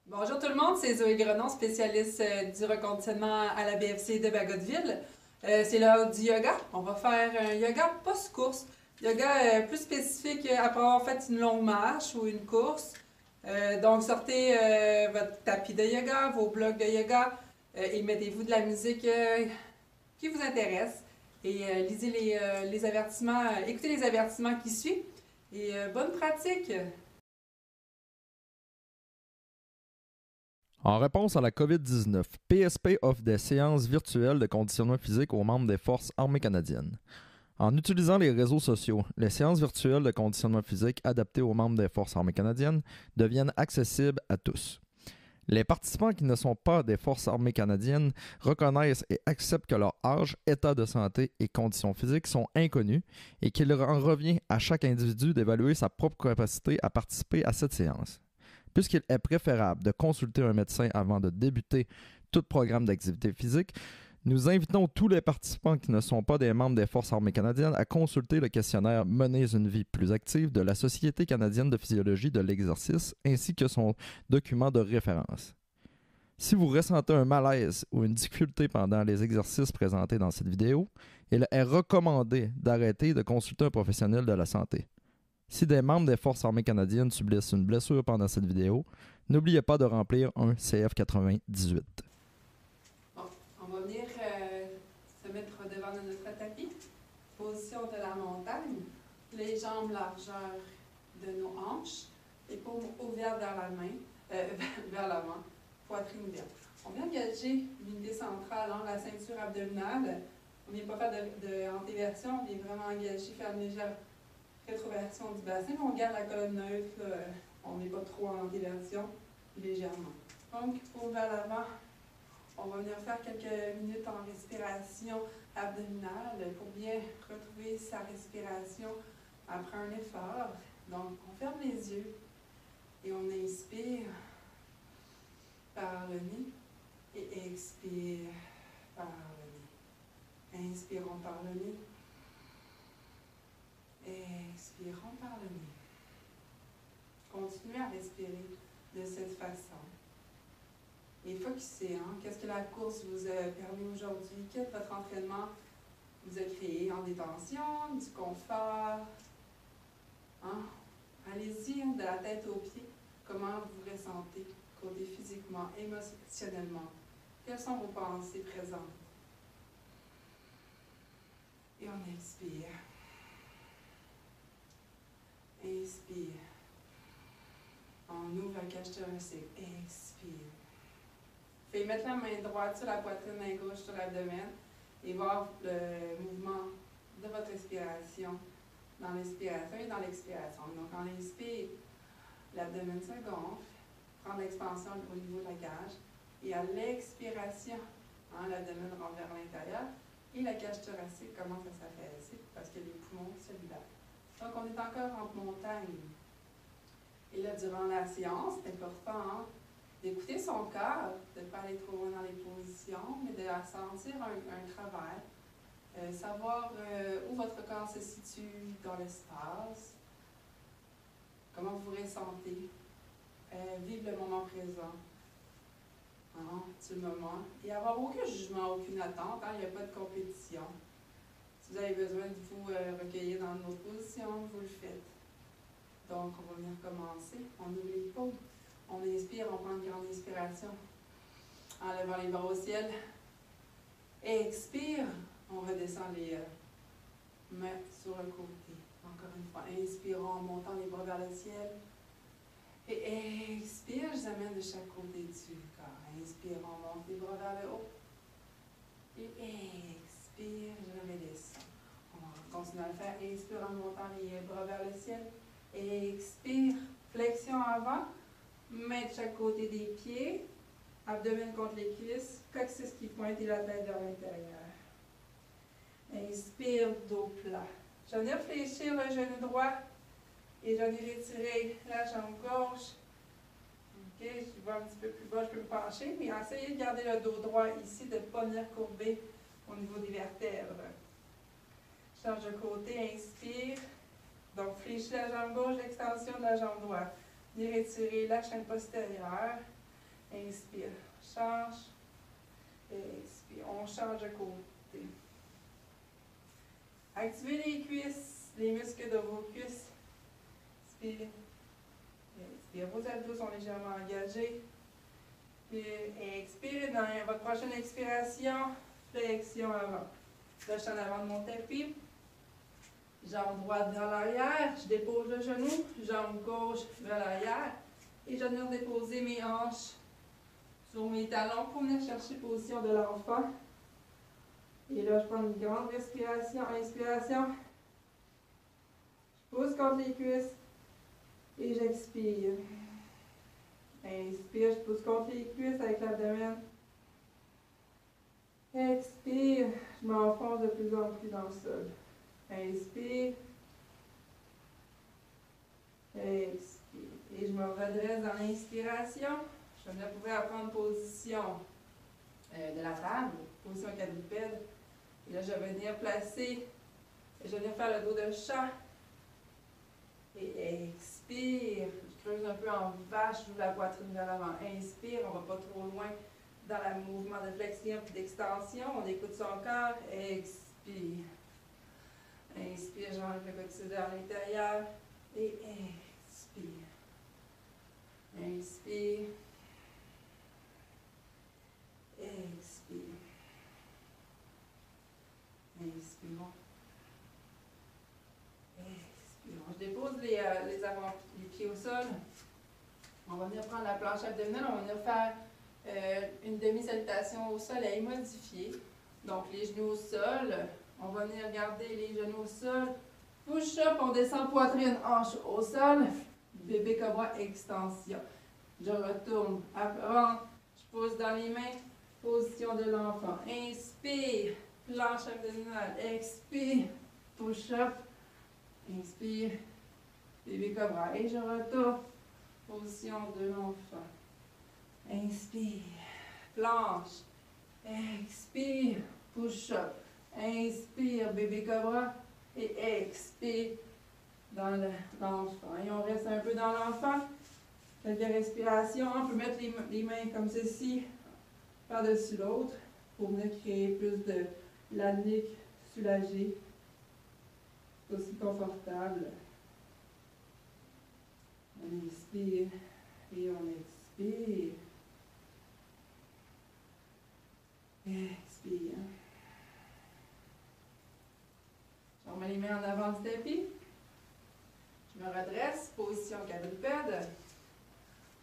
Bonjour tout le monde, c'est Zoé Grenon, spécialiste du reconditionnement à la BFC de Bagotville. C'est l'heure du yoga. On va faire un yoga post-course. Yoga plus spécifique après avoir fait une longue marche ou une course. Donc sortez votre tapis de yoga, vos blocs de yoga et mettez-vous de la musique qui vous intéresse. Et lisez les avertissements, écoutez les avertissements qui suivent. Et bonne pratique! En réponse à la COVID-19, PSP offre des séances virtuelles de conditionnement physique aux membres des Forces armées canadiennes. En utilisant les réseaux sociaux, les séances virtuelles de conditionnement physique adaptées aux membres des Forces armées canadiennes deviennent accessibles à tous. Les participants qui ne sont pas des Forces armées canadiennes reconnaissent et acceptent que leur âge, état de santé et conditions physiques sont inconnus et qu'il en revient à chaque individu d'évaluer sa propre capacité à participer à cette séance. Puisqu'il est préférable de consulter un médecin avant de débuter tout programme d'activité physique, nous invitons tous les participants qui ne sont pas des membres des Forces armées canadiennes à consulter le questionnaire Menez une vie plus active de la Société canadienne de physiologie de l'exercice ainsi que son document de référence. Si vous ressentez un malaise ou une difficulté pendant les exercices présentés dans cette vidéo, il est recommandé d'arrêter de consulter un professionnel de la santé. Si des membres des Forces armées canadiennes subissent une blessure pendant cette vidéo, n'oubliez pas de remplir un CF98. Bon, on va venir se mettre devant notre tapis. Position de la montagne. Les jambes largeur de nos hanches. Les paumes ouvertes vers la main, vers l'avant. Poitrine ouverte. On vient engager l'unité centrale, la ceinture abdominale. On ne vient pas faire de antéversion, on vient vraiment engager, faire une légère rétroversion du bassin. On garde la colonne neutre, on n'est pas trop en antéversion, légèrement. Donc, paume vers l'avant. On va venir faire quelques minutes en respiration abdominale pour bien retrouver sa respiration après un effort. Donc, on ferme les yeux et on inspire par le nez et expire par le nez. Inspirons par le nez. Expirons par le nez. Continuez à respirer de cette façon. Et focussez, qu'est-ce que la course vous a permis aujourd'hui? Quel votre entraînement vous a créé en détention, du confort? Allez-y, de la tête aux pieds. Comment vous ressentez, côté physiquement, émotionnellement? Quelles sont vos pensées présentes? Et on expire. Inspire. On ouvre la cage thoracique. Expire. Faites mettre la main droite sur la poitrine, main gauche sur l'abdomen et voir le mouvement de votre respiration dans l'inspiration et dans l'expiration. Donc, on inspire, l'abdomen se gonfle, prendre l'expansion au niveau de la cage et à l'expiration, l'abdomen rentre vers l'intérieur et la cage thoracique commence à s'affaisser parce que les poumons se libèrent. Donc, on est encore en montagne. Et là, durant la séance, c'est important d'écouter son corps, de ne pas aller trop loin dans les positions, mais de sentir un travail, savoir où votre corps se situe dans l'espace, comment vous ressentez, vivre le moment présent, du moment, et avoir aucun jugement, aucune attente, il n'y a pas de compétition. Si vous avez besoin de vous recueillir dans une autre position, vous le faites. Donc, on va venir commencer. On ouvre les paumes. On inspire, on prend une grande inspiration en levant les bras au ciel. Expire, on redescend les mains sur le côté. Encore une fois, inspirons en montant les bras vers le ciel. Et expire, je les amène de chaque côté du corps. Inspire, on monte les bras vers le haut. Et expire, je redescends. On va continuer à le faire. Inspire en montant les bras vers le ciel. Expire, flexion avant. Main de chaque côté des pieds, abdomen contre les cuisses, coccyx qui pointe et la tête vers l'intérieur. Inspire, dos plat. Je viens fléchir le genou droit et je viens retirer la jambe gauche. Ok, je vais un petit peu plus bas, je peux me pencher, mais essayez de garder le dos droit ici, de ne pas venir courber au niveau des vertèbres. Change de côté, inspire. Donc, fléchis la jambe gauche, l'extension de la jambe droite. Venez retirer la chaîne postérieure. Inspire. Change. Expire. On change de côté. Activez les cuisses, les muscles de vos cuisses. Inspire. Expire. Vos abdos sont légèrement engagés. Puis expirez dans votre prochaine expiration. Flexion avant. Là, je suis en avant de mon tapis. Jambe droite vers l'arrière. Je dépose le genou. Jambe gauche vers l'arrière. Et je vais venir déposer mes hanches sur mes talons pour venir chercher position de l'enfant. Et là, je prends une grande respiration. Inspiration. Je pousse contre les cuisses. Et j'expire. Inspire, je pousse contre les cuisses avec l'abdomen. Expire, je m'enfonce de plus en plus dans le sol. Inspire. Expire. Et je me redresse dans l'inspiration. Je vais pouvoir prendre position de la table, position quadrupède. Et là, je vais venir placer, je vais venir faire le dos de chat. Et expire. Je creuse un peu en vache, j'ouvre la poitrine vers l'avant. Inspire, on ne va pas trop loin dans le mouvement de flexion et d'extension. On écoute son corps. Expire. Inspire, j'enlève le coccyx à l'intérieur. Et expire. Inspire. Expire. Inspirons. Expirons. Je dépose les pieds au sol. On va venir prendre la planche abdominale. On va venir faire une demi-salutation au soleil modifiée. Donc, les genoux au sol. On va venir garder les genoux au sol. Push-up, on descend poitrine, hanche au sol. Bébé cobra, extension. Je retourne. Avant, je pose dans les mains. Position de l'enfant. Inspire. Planche abdominale. Expire. Push-up. Inspire. Bébé cobra. Et je retourne. Position de l'enfant. Inspire. Planche. Expire. Push-up. Inspire. Bébé cobra. Et expire dans l'enfant. Et on reste un peu dans l'enfant. Quelques respirations. On peut mettre les mains comme ceci par-dessus l'autre pour venir créer plus de la nuque soulagée. C'est aussi confortable. On inspire et on expire. Expire. Je remets les mains en avant du tapis. Je me redresse, position quadrupède.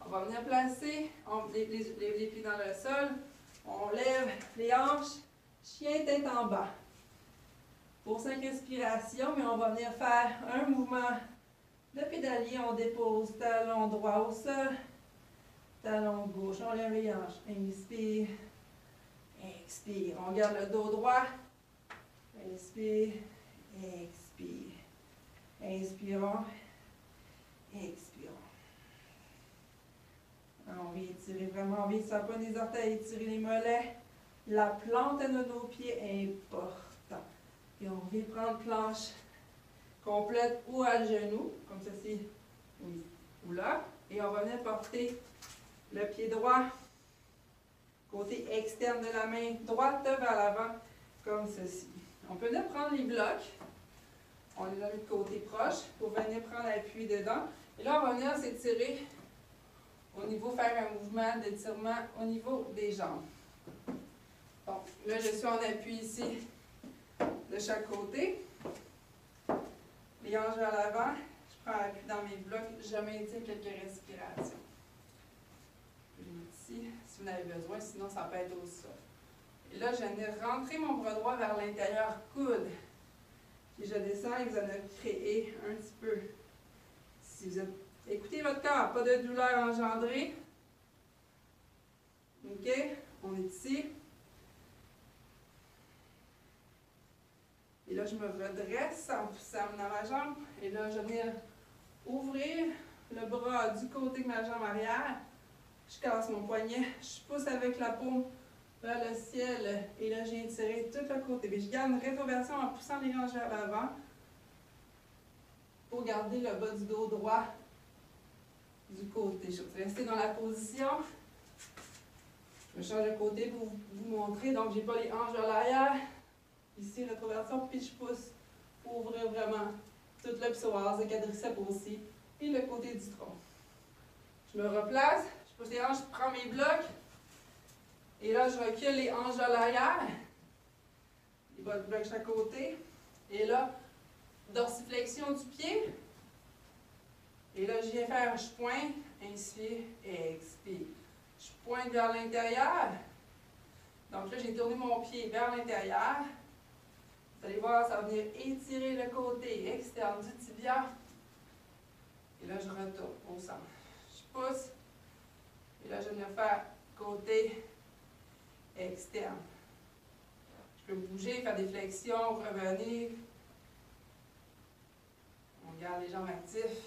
On va venir placer les pieds dans le sol. On lève les hanches. Chien tête en bas. Pour 5 respirations, mais on va venir faire un mouvement de pédalier. On dépose talon droit au sol. Talon gauche. On lève les hanches. Inspire. Expire. On garde le dos droit. Inspire. Expire. Inspirons. Expirons. On vient étirer vraiment, on vient sur la pointe des orteils, étirer les mollets. La plante de nos pieds est important. Et on vient prendre planche complète ou à genoux, comme ceci, ou là. Et on va venir porter le pied droit, côté externe de la main droite vers l'avant, comme ceci. On peut venir prendre les blocs. On les a mis de côté proche pour venir prendre appui dedans. Et là, on va venir s'étirer au niveau, faire un mouvement d'étirement au niveau des jambes. Donc, là, je suis en appui ici de chaque côté. Les hanches vers l'avant. Je prends appui dans mes blocs. Je maintiens quelques respirations. Je les mets ici, si vous en avez besoin, sinon ça peut être au sol. Et là, je viens de rentrer mon bras droit vers l'intérieur, coude. Puis je descends et vous en créez un petit peu. Si vous êtes... Écoutez votre corps, pas de douleur engendrée. OK? On est ici. Et là, je me redresse en poussant dans ma jambe. Et là, je viens ouvrir le bras du côté de ma jambe arrière. Je casse mon poignet. Je pousse avec la paume vers le ciel. Et là, j'ai étiré tout le côté. Mais je garde une rétroversion en poussant les hanches vers l'avant pour garder le bas du dos droit du côté. Je vais rester dans la position. Je me change de côté pour vous montrer. Donc, j'ai pas les hanches vers l'arrière. Ici, rétroversion, puis je pousse pour ouvrir vraiment toute le psoas, le quadriceps aussi, et le côté du tronc. Je me replace, je pousse les hanches, je prends mes blocs, et là, je recule les hanches vers l'arrière. Les blocs de chaque côté. Et là, dorsiflexion du pied. Et là, je viens faire, je pointe, inspire, expire. Je pointe vers l'intérieur. Donc là, j'ai tourné mon pied vers l'intérieur. Vous allez voir, ça va venir étirer le côté externe du tibia. Et là, je retourne au centre. Je pousse. Et là, je viens faire côté externe. Je peux bouger, faire des flexions, revenir. On garde les jambes actives.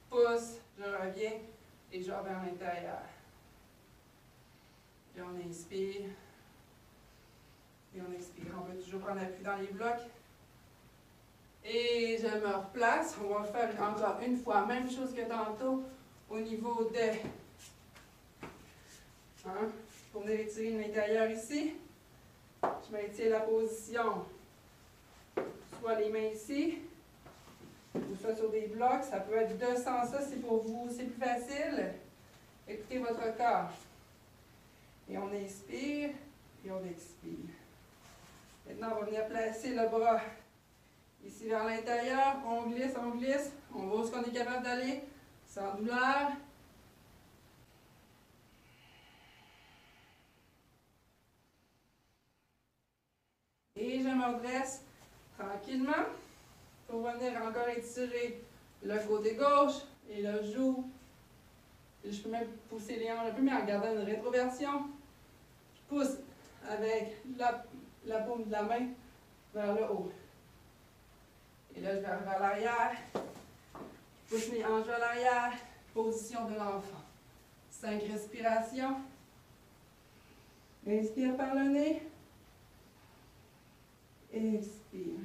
Pousse, je reviens et je vais vers l'intérieur. Et on inspire. Et on expire. On peut toujours prendre appui dans les blocs. Et je me replace. On va faire encore une fois, même chose que tantôt, au niveau de... Pour venir étirer l'intérieur ici. Je maintiens la position. Soit les mains ici, ou soit sur des blocs. Ça peut être 200, ça c'est pour vous, c'est plus facile. Écoutez votre corps. Et on inspire, et on expire. Maintenant, on va venir placer le bras ici vers l'intérieur. On glisse, on glisse. On va où ce qu'on est capable d'aller, sans douleur. Et je me redresse tranquillement pour venir encore étirer le côté gauche et le genou. Et je peux même pousser les hanches un peu, mais en gardant une rétroversion. Je pousse avec la paume de la main vers le haut. Et là, je vais vers l'arrière. Je pousse mes hanches vers l'arrière. Position de l'enfant. 5 respirations. Inspire par le nez. Expire.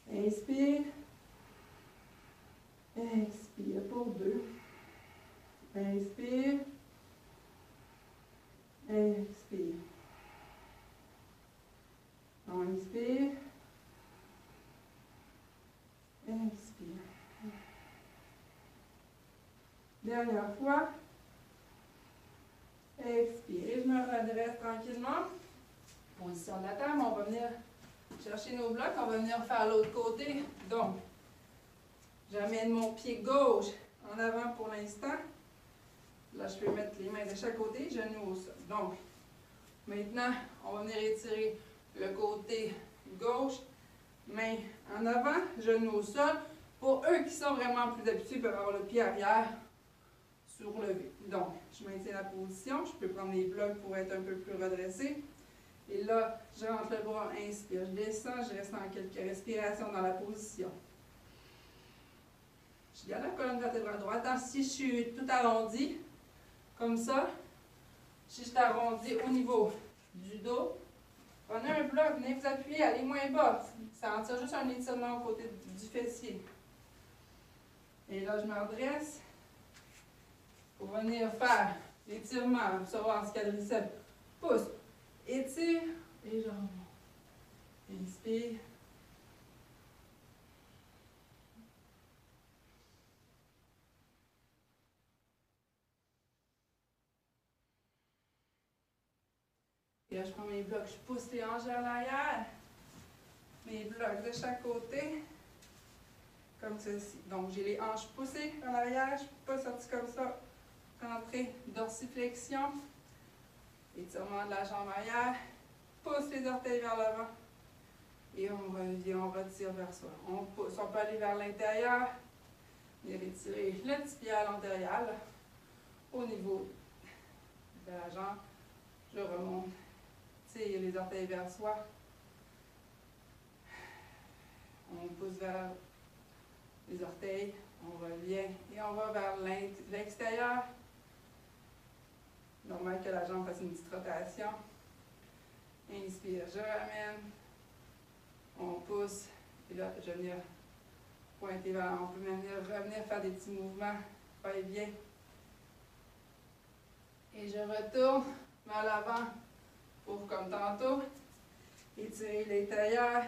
Inspire. Expire pour 2. Inspire. Expire. On inspire. Expire. Dernière fois. Expire. Et je me redresse tranquillement. Position de la table. On va venir chercher nos blocs. On va venir faire l'autre côté. Donc, j'amène mon pied gauche en avant pour l'instant. Là, je peux mettre les mains de chaque côté, genoux au sol. Donc, maintenant, on va venir étirer le côté gauche, main en avant, genoux au sol. Pour eux qui sont vraiment plus habitués, ils peuvent avoir le pied arrière surlevé. Donc, je maintiens la position. Je peux prendre les blocs pour être un peu plus redressé. Et là, je rentre le bras, inspire, je descends, je reste en quelques respirations dans la position. Je garde la colonne vertébrale droite. Alors, si je suis tout arrondi, comme ça, si je suis arrondi au niveau du dos, prenez un bloc, venez vous appuyer, allez moins bas. Ça en tire juste un étirement au côté du fessier. Et là, je me redresse pour venir faire l'étirement, vous savoir ce quadriceps. Pousse, étire et je remonte. Inspire. Et là, je prends mes blocs, je pousse les hanches vers l'arrière. Mes blocs de chaque côté, comme ceci. Donc, j'ai les hanches poussées vers l'arrière, je ne suis pas sortie comme ça. Rentrée, dorsiflexion, étirement de la jambe arrière, pousse les orteils vers l'avant et on revient, on retire vers soi. On pousse, on peut aller vers l'intérieur, venir étirer le tibia à l'antérieur, au niveau de la jambe. Je remonte, tire les orteils vers soi. On pousse vers les orteils, on revient et on va vers l'extérieur. Normal que la jambe fasse une petite rotation. Inspire, je ramène. On pousse. Et là, je viens pointer vers. On peut même revenir faire des petits mouvements. Va-et-vient. Et je retourne vers l'avant pour comme tantôt. Étirer l'intérieur.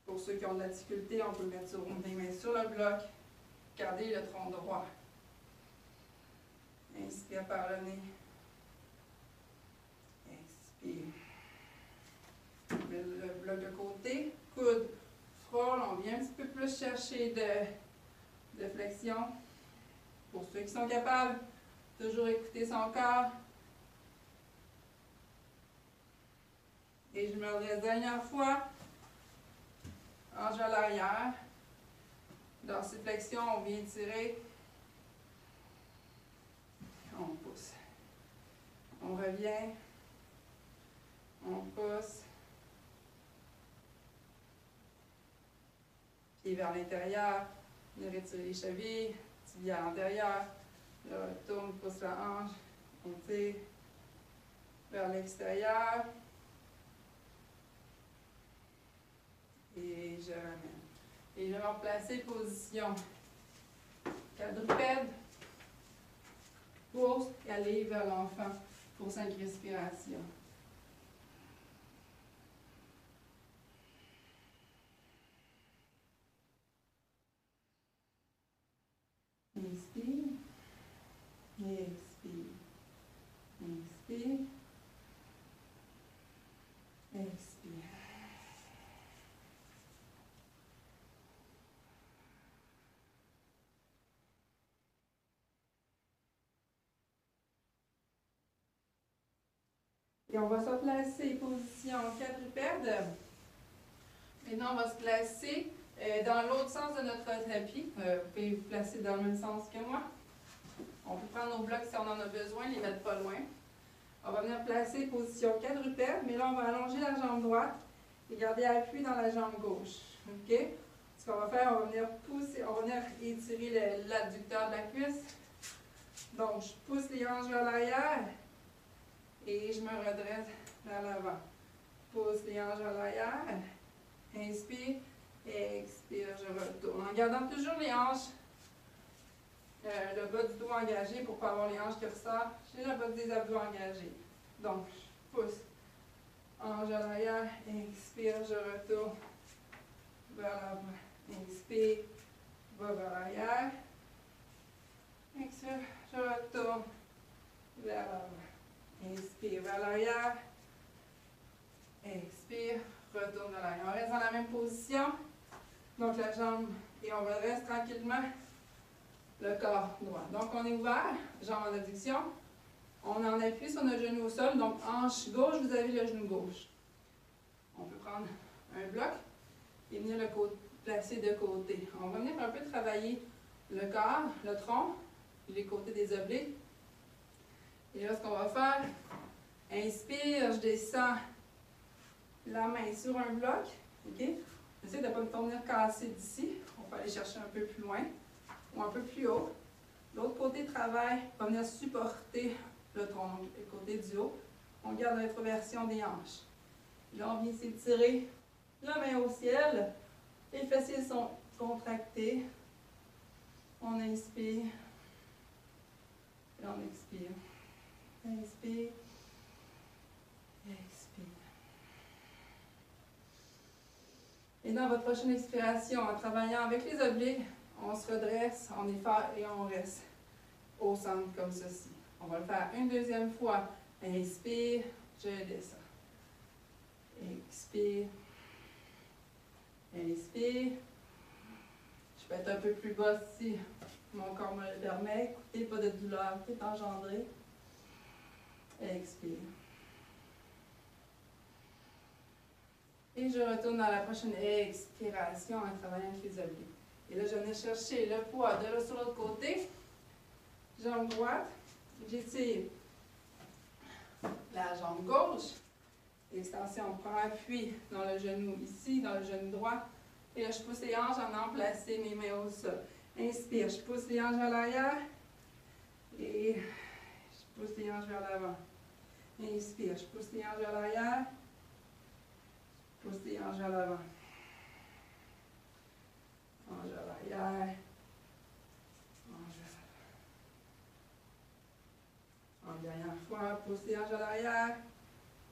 Pour ceux qui ont de la difficulté, on peut mettre les mains sur le bloc. Gardez le tronc droit. Inspire par le nez. Expire. Mets le bloc de côté. Coude, frôle. On vient un petit peu plus chercher de flexion. Pour ceux qui sont capables, toujours écouter son corps. Et je me redresse dernière fois. Hanche à l'arrière. Dans cette flexion, on vient tirer. On pousse. On revient. On pousse. Pied vers l'intérieur. On retire les chevilles. Tibia à l'intérieur. Je retourne, pousse la hanche. On tire vers l'extérieur. Et je ramène. Et je vais me replacer position quadrupède. Pause et aller vers l'enfant pour 5 respirations. Inspire. Expire. Inspire. Expire. Et on va se placer position quadrupède. Maintenant, on va se placer dans l'autre sens de notre tapis. Vous pouvez vous placer dans le même sens que moi. On peut prendre nos blocs si on en a besoin, les mettre pas loin. On va venir placer position quadrupède, mais là, on va allonger la jambe droite et garder appui dans la jambe gauche. OK? Ce qu'on va faire, on va venir pousser, on va venir étirer l'adducteur de la cuisse. Donc, je pousse les hanches vers l'arrière. Et je me redresse vers l'avant. Pousse les hanches vers l'arrière. Inspire. Expire. Je retourne. En gardant toujours les hanches, le bas du dos engagé pour ne pas avoir les hanches qui ressortent. J'ai le bas des abdos engagés. Donc, je pousse. Hanche à l'arrière. Expire. Je retourne vers l'avant. Inspire. Va vers l'arrière. Expire. Je retourne vers l'avant. Inspire vers l'arrière. Expire. Retourne vers l'arrière. On reste dans la même position. Donc la jambe. Et on redresse tranquillement le corps droit. Donc on est ouvert. Jambe en adduction. On en appuie sur notre genou au sol. Donc hanche gauche, vous avez le genou gauche. On peut prendre un bloc et venir le placer de côté. On va venir un peu travailler le corps, le tronc, les côtés des obliques. Et là, ce qu'on va faire, inspire, je descends la main sur un bloc. OK? J'essaie de ne pas me venir casser d'ici. On va aller chercher un peu plus loin ou un peu plus haut. L'autre côté travail va venir supporter le tronc, donc le côté du haut. On garde l'introversion des hanches. Là, on vient s'étirer la main au ciel. Les fessiers sont contractés. On inspire et on expire. Inspire. Expire. Et dans votre prochaine expiration, en travaillant avec les obliques, on se redresse, on est fort et on reste au centre comme ceci. On va le faire une deuxième fois. Inspire, je descends. Expire. Inspire. Je peux être un peu plus bas si mon corps me le permet. Écoutez, pas de douleur, tout engendré. Expire. Et je retourne dans la prochaine expiration en travaillant avec les obliques. Et là, je viens chercher le poids de là sur l'autre côté. Jambe droite. J'étire la jambe gauche. L'extension, on prend appui dans le genou ici, dans le genou droit. Et là, je pousse les hanches en allant placer mes mains au sol. Inspire, je pousse les hanches vers l'arrière. Et je pousse les hanches vers l'avant. Inspire, je pousse les hanches vers l'arrière. Je pousse les hanches vers l'avant. Hanches vers l'arrière. pousse les hanches à l'arrière.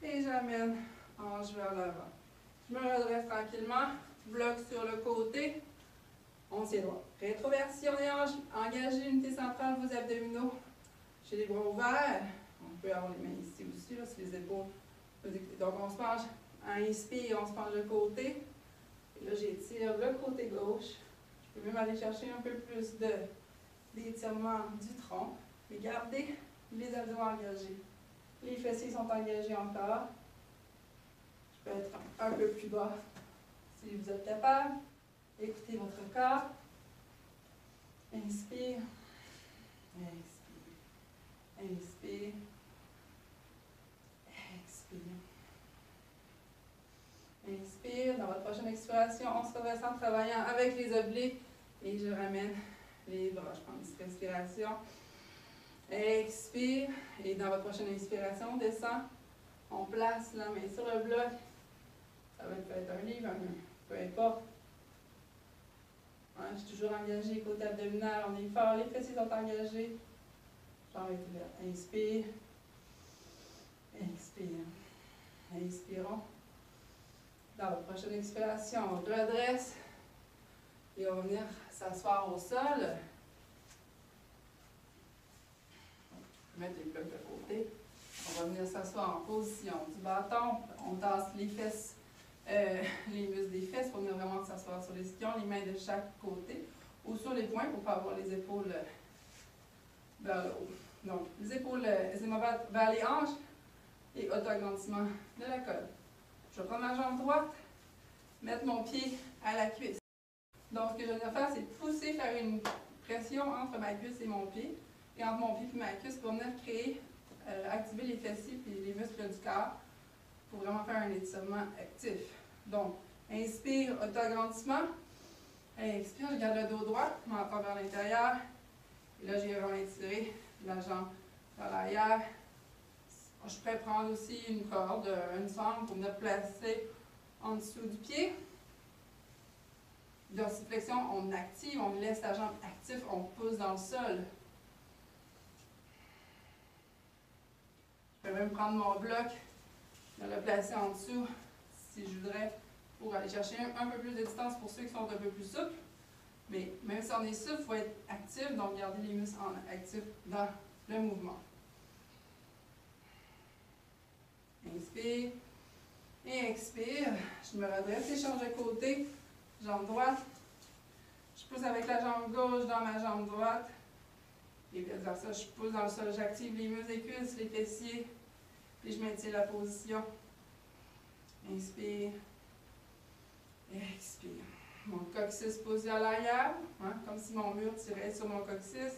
Et j'amène hanche vers l'avant. Je me redresse tranquillement. Bloc sur le côté. On tient droit. Rétroversion des hanches. Engagez l'unité centrale, vos abdominaux. J'ai les bras ouverts. On peut avoir les mains ici aussi, là, sur les épaules. Donc on se penche. Inspire, on se penche de côté. Et là, j'étire le côté gauche. Je peux même aller chercher un peu plus d'étirement du tronc. Mais gardez les abdos engagés. Les fessiers sont engagés encore. Je peux être un peu plus bas si vous êtes capable. Écoutez votre corps. Inspire. Expire. Inspire. Expire. Inspire. Dans votre prochaine expiration, on se redresse en travaillant avec les obliques. Et je ramène les bras. Je prends une petite respiration. Expire. Et dans votre prochaine inspiration, on descend. On place la main sur le bloc. Ça va être un livre, peu importe. Je suis toujours engagée côté abdominal. On est fort. Les fessiers sont engagés. Jambe est ouverte. Inspire. Expire. Inspirons. Dans votre prochaine expiration, on redresse. Et on va venir s'asseoir au sol. Mettre les blocs de côté. On va venir s'asseoir en position du bâton. On tasse les fesses, les muscles des fesses pour venir vraiment s'asseoir sur les ischions, les mains de chaque côté ou sur les poings pour ne pas avoir les épaules vers le haut. Donc, les épaules vers les hanches et auto-agrandissement de la colonne. Je vais prendre ma jambe droite, mettre mon pied à la cuisse. Donc, ce que je viens de faire, c'est pousser, faire une pression entre ma cuisse et mon pied. Et entre mon pied et ma cuisse pour venir créer, activer les fessiers et les muscles du corps pour vraiment faire un étirement actif. Donc, inspire, auto-agrandissement. Expire, je garde le dos droit, menton vers l'intérieur. Et là, j'ai vraiment étiré la jambe vers l'arrière. Je pourrais prendre aussi une corde, une sangle pour venir placer en dessous du pied. Dorsiflexion, on active, on laisse la jambe active, on pousse dans le sol. Je peux même prendre mon bloc, le placer en dessous, si je voudrais, pour aller chercher un peu plus de distance pour ceux qui sont un peu plus souples. Mais même si on est souple, il faut être actif, donc garder les muscles actifs dans le mouvement. Inspire et expire. Je me redresse et change de côté. Jambe droite. Je pousse avec la jambe gauche dans ma jambe droite. Et vice versa, je pousse dans le sol, j'active les muscles des cuisses, les fessiers. Puis je maintiens la position. Inspire. Et expire. Mon coccyx posé à l'arrière, comme si mon mur tirait sur mon coccyx.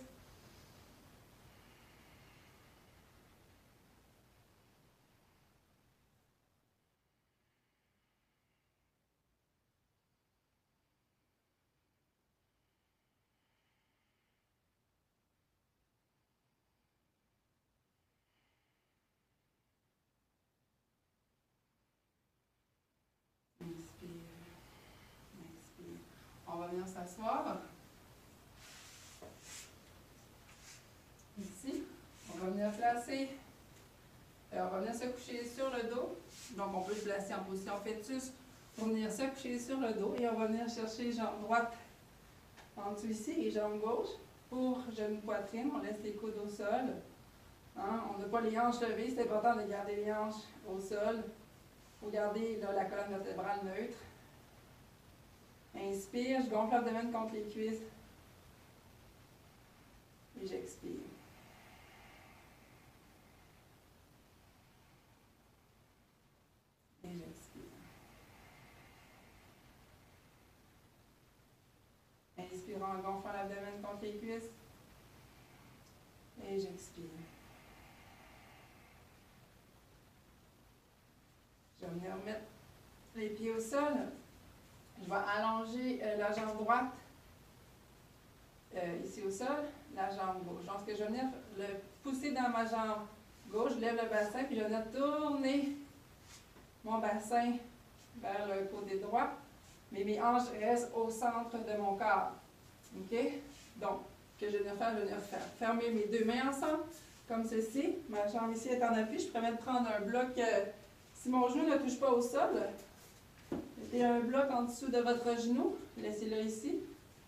On va venir s'asseoir. Ici. On va venir placer. On va venir se coucher sur le dos. Donc, on peut se placer en position fœtus pour venir se coucher sur le dos. Et on va venir chercher jambe droite en dessous ici et jambe gauche. Pour genou poitrine, on laisse les coudes au sol. On n'a pas les hanches levées. C'est important de garder les hanches au sol. Il faut garder là, la colonne vertébrale neutre. Inspire, je gonfle l'abdomen contre les cuisses. Et j'expire. Et j'expire. Inspire en gonflant l'abdomen contre les cuisses. Et j'expire. Je vais venir mettre les pieds au sol. Je vais allonger la jambe droite ici au sol, la jambe gauche. Donc, ce que je vais venir le pousser dans ma jambe gauche, je lève le bassin, puis je vais venir tourner mon bassin vers le côté droit, mais mes hanches restent au centre de mon corps. OK? Donc, ce que je vais venir faire, fermer mes deux mains ensemble, comme ceci. Ma jambe ici est en appui. Je pourrais prendre un bloc, si mon genou ne touche pas au sol, mettez un bloc en dessous de votre genou, laissez-le ici.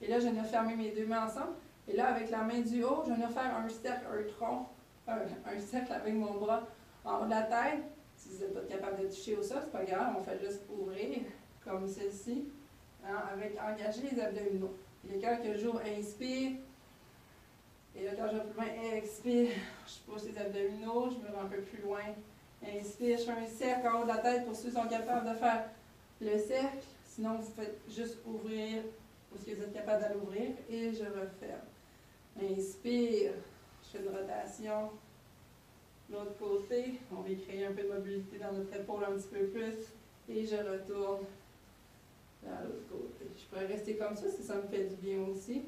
Et là, je viens fermer mes deux mains ensemble. Et là, avec la main du haut, je viens faire un cercle, un tronc, un cercle avec mon bras en haut de la tête. Si vous n'êtes pas capable de toucher au sol, c'est pas grave, on fait juste ouvrir, comme ceci, hein, avec engager les abdominaux. Et quand que j'ouvre, inspire. Et là, quand je vais plus loin, expire, je pousse les abdominaux, je me rends un peu plus loin. Inspire, je fais un cercle en haut de la tête pour ceux qui sont capables de faire le cercle. Sinon, vous faites juste ouvrir pour ceux qui êtes capables d'aller ouvrir. Et je referme. Inspire, je fais une rotation. L'autre côté, on va créer un peu de mobilité dans notre épaule un petit peu plus. Et je retourne vers l'autre côté. Je pourrais rester comme ça si ça me fait du bien aussi.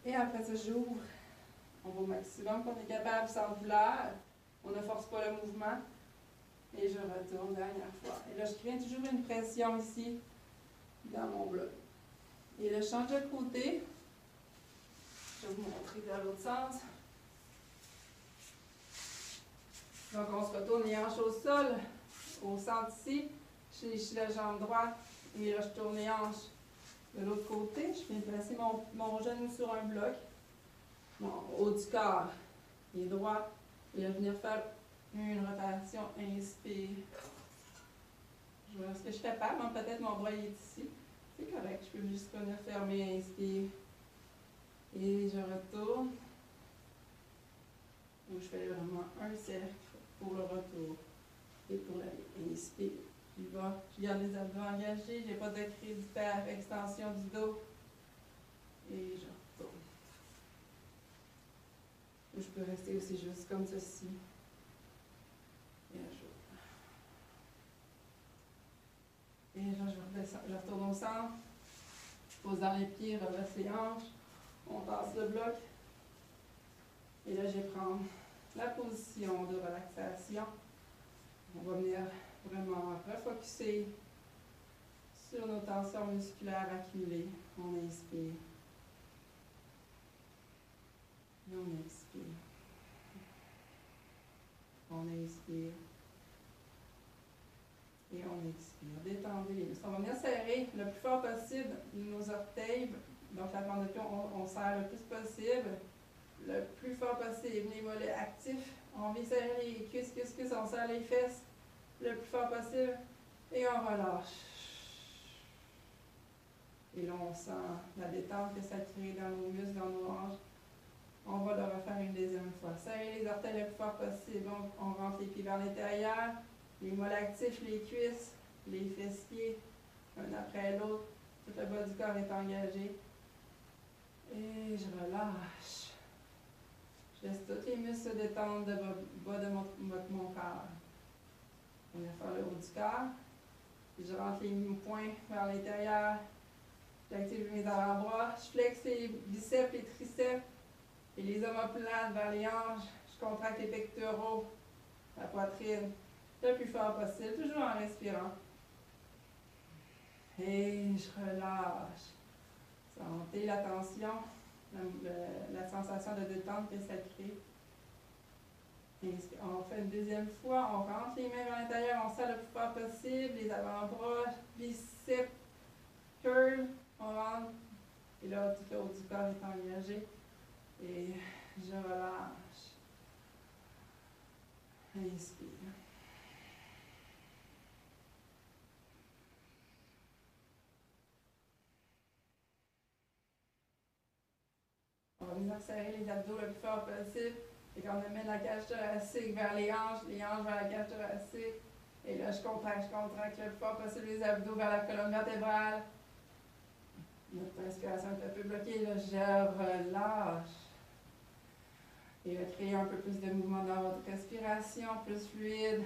Et après ça, j'ouvre. On va au maximum qu'on est capable sans douleur. On ne force pas le mouvement. Et je retourne dernière fois. Et là, je crée toujours une pression ici dans mon bloc. Et là, je change de côté. Je vais vous montrer dans l'autre sens. Donc, on se retourne les hanches au sol, au centre ici. Je léchis la jambe droite et là, je tourne les hanches de l'autre côté. Je viens placer mon genou sur un bloc. Bon, haut du corps, il est droit. Et là, je viens faire une rotation. Inspire. Je vois ce que je fais pas, mais peut-être mon bras est ici. C'est correct, je peux juste venir fermer. Inspire. Et je retourne. Où je fais vraiment un cercle pour le retour et pour l'aller. Inspire. Je garde les abdos engagés, je n'ai pas de cri d'hyper extension du dos. Et je retourne. Ou je peux rester aussi juste comme ceci. Et là, je retourne au centre. Je pose dans les pieds, redresse les hanches. On passe le bloc. Et là, je vais prendre la position de relaxation. On va venir vraiment refocuser sur nos tensions musculaires accumulées. On inspire. Et on expire. On inspire. Et on expire. Détendez les muscles. On va venir serrer le plus fort possible nos orteils. Donc la bande de pied, on serre le plus possible. Le plus fort possible. Les mollets actifs. On vient serrer les cuisses, on serre les fesses le plus fort possible. Et on relâche. Et là, on sent la détente que ça crée dans nos muscles, dans nos hanches. On va le refaire une deuxième fois. Serrer les orteils le plus fort possible. On rentre les pieds vers l'intérieur. Les mollets actifs, les cuisses, les fessiers, un après l'autre. Tout le bas du corps est engagé. Et je relâche. Je laisse tous les muscles se détendre de bas de mon corps. On va faire le haut du corps. Puis je rentre les poings vers l'intérieur. J'active mes avant-bras. Je flexe les biceps, les triceps et les omoplates vers les hanches. Je contracte les pectoraux, la poitrine, le plus fort possible, toujours en respirant. Et je relâche. Sentez la tension, la sensation de détente que ça crée. On fait une deuxième fois, on rentre les mains vers l'intérieur, on serre le plus fort possible, les avant-bras, biceps, curl, on rentre. Et là, tout le haut du corps est engagé. Et je relâche. Inspire. On va venir serrer les abdos le plus fort possible. Et quand on amène la cage thoracique vers les hanches vers la cage thoracique. Et là, je contracte le plus fort possible les abdos vers la colonne vertébrale. Notre respiration est un peu bloquée, là, je relâche. Et là, créer un peu plus de mouvement dans votre respiration, plus fluide.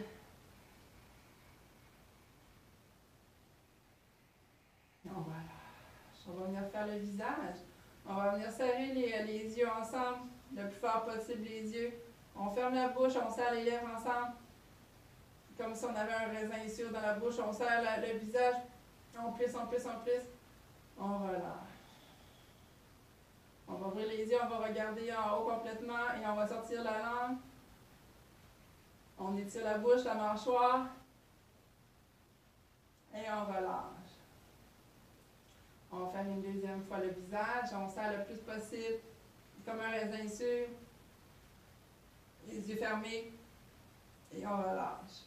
Et on relâche. On va venir faire le visage. On va venir serrer les yeux ensemble, le plus fort possible les yeux. On ferme la bouche, on serre les lèvres ensemble. Comme si on avait un raisin sûr dans la bouche, on serre le visage. On plisse. On relâche. On va ouvrir les yeux, on va regarder en haut complètement et on va sortir la langue. On étire la bouche, la mâchoire. Et on relâche. On va faire une deuxième fois le visage. On serre le plus possible, comme un raisin sûr. Les yeux fermés. Et on relâche.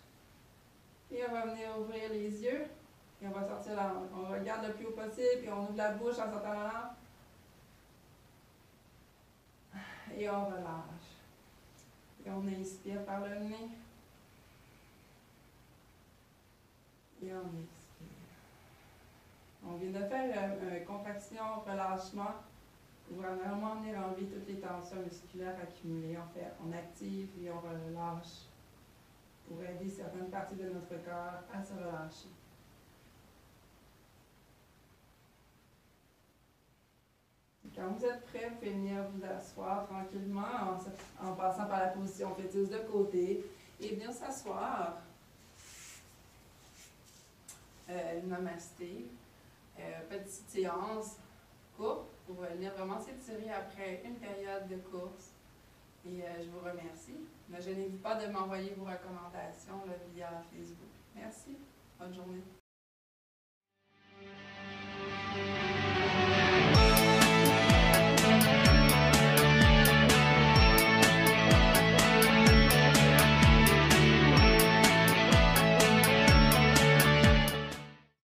Et on va venir ouvrir les yeux. Et on va sortir la langue. On regarde le plus haut possible. Et on ouvre la bouche en sortant la langue. Et on relâche. Et on inspire par le nez. Et on expire. On vient de faire une contraction, relâchement. On va vraiment venir enlever toutes les tensions musculaires accumulées. On active et on relâche pour aider certaines parties de notre corps à se relâcher. Quand vous êtes prêt, vous pouvez venir vous asseoir tranquillement en passant par la position fœtus de côté et venir s'asseoir. Namasté. Petite séance courte pour venir vraiment s'étirer après une période de course. Et je vous remercie. Ne gênez-vous pas de m'envoyer vos recommandations via Facebook. Merci. Bonne journée.